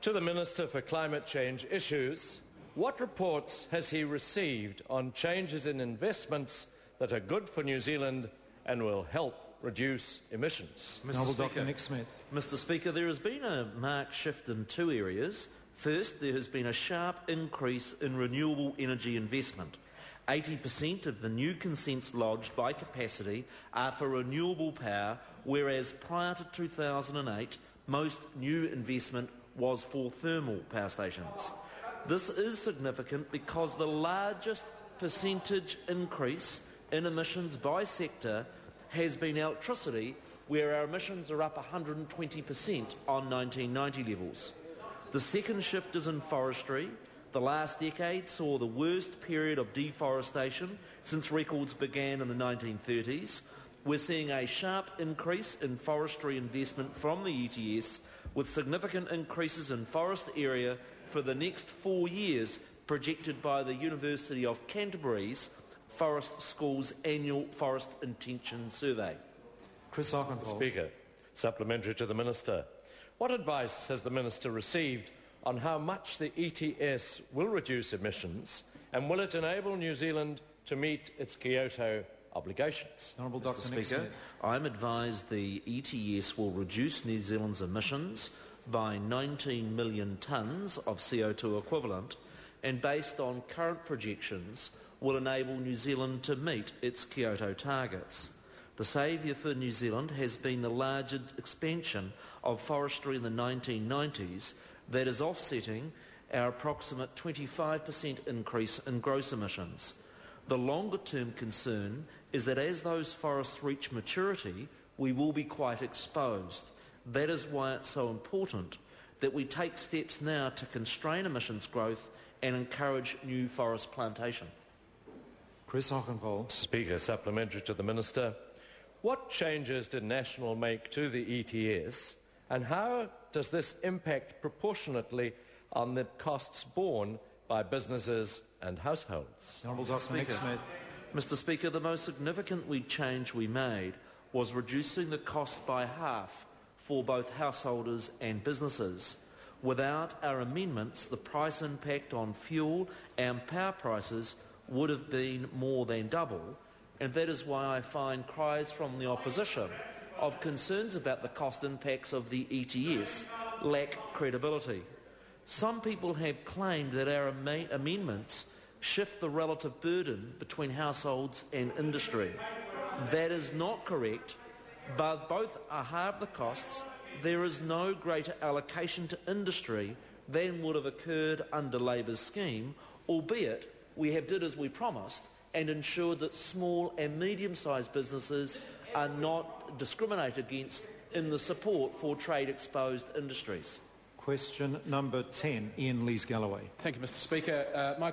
To the Minister for Climate Change Issues, what reports has he received on changes in investments that are good for New Zealand and will help reduce emissions? Mr. Speaker, there has been a marked shift in two areas. First, there has been a sharp increase in renewable energy investment. 80% of the new consents lodged by capacity are for renewable power, whereas prior to 2008, most new investment was for thermal power stations. This is significant because the largest percentage increase in emissions by sector has been electricity, where our emissions are up 120% on 1990 levels. The second shift is in forestry. The last decade saw the worst period of deforestation since records began in the 1930s. We're seeing a sharp increase in forestry investment from the ETS, with significant increases in forest area for the next 4 years projected by the University of Canterbury's Forest School's annual Forest Intention Survey. Auchinvole. Speaker, supplementary to the Minister. What advice has the Minister received on how much the ETS will reduce emissions, and will it enable New Zealand to meet its Kyoto obligations? Mr. Speaker, I'm advised the ETS will reduce New Zealand's emissions by 19 million tonnes of CO2 equivalent, and based on current projections will enable New Zealand to meet its Kyoto targets. The saviour for New Zealand has been the larger expansion of forestry in the 1990s that is offsetting our approximate 25% increase in gross emissions. The longer-term concern is that as those forests reach maturity, we will be quite exposed. That is why it's so important that we take steps now to constrain emissions growth and encourage new forest plantation. Auchinvole. Speaker, supplementary to the Minister. What changes did National make to the ETS, and how does this impact proportionately on the costs borne by businesses and households? Mr. Speaker, the most significant change we made was reducing the cost by half for both householders and businesses. Without our amendments, the price impact on fuel and power prices would have been more than double, and that is why I find cries from the opposition of concerns about the cost impacts of the ETS lack credibility. Some people have claimed that our amendments shift the relative burden between households and industry. That is not correct, but both are half the costs. There is no greater allocation to industry than would have occurred under Labour's scheme, albeit we have did as we promised and ensured that small and medium-sized businesses are not discriminated against in the support for trade-exposed industries. Question number 10, Ian Lees-Galloway. Thank you, Mr. Speaker. My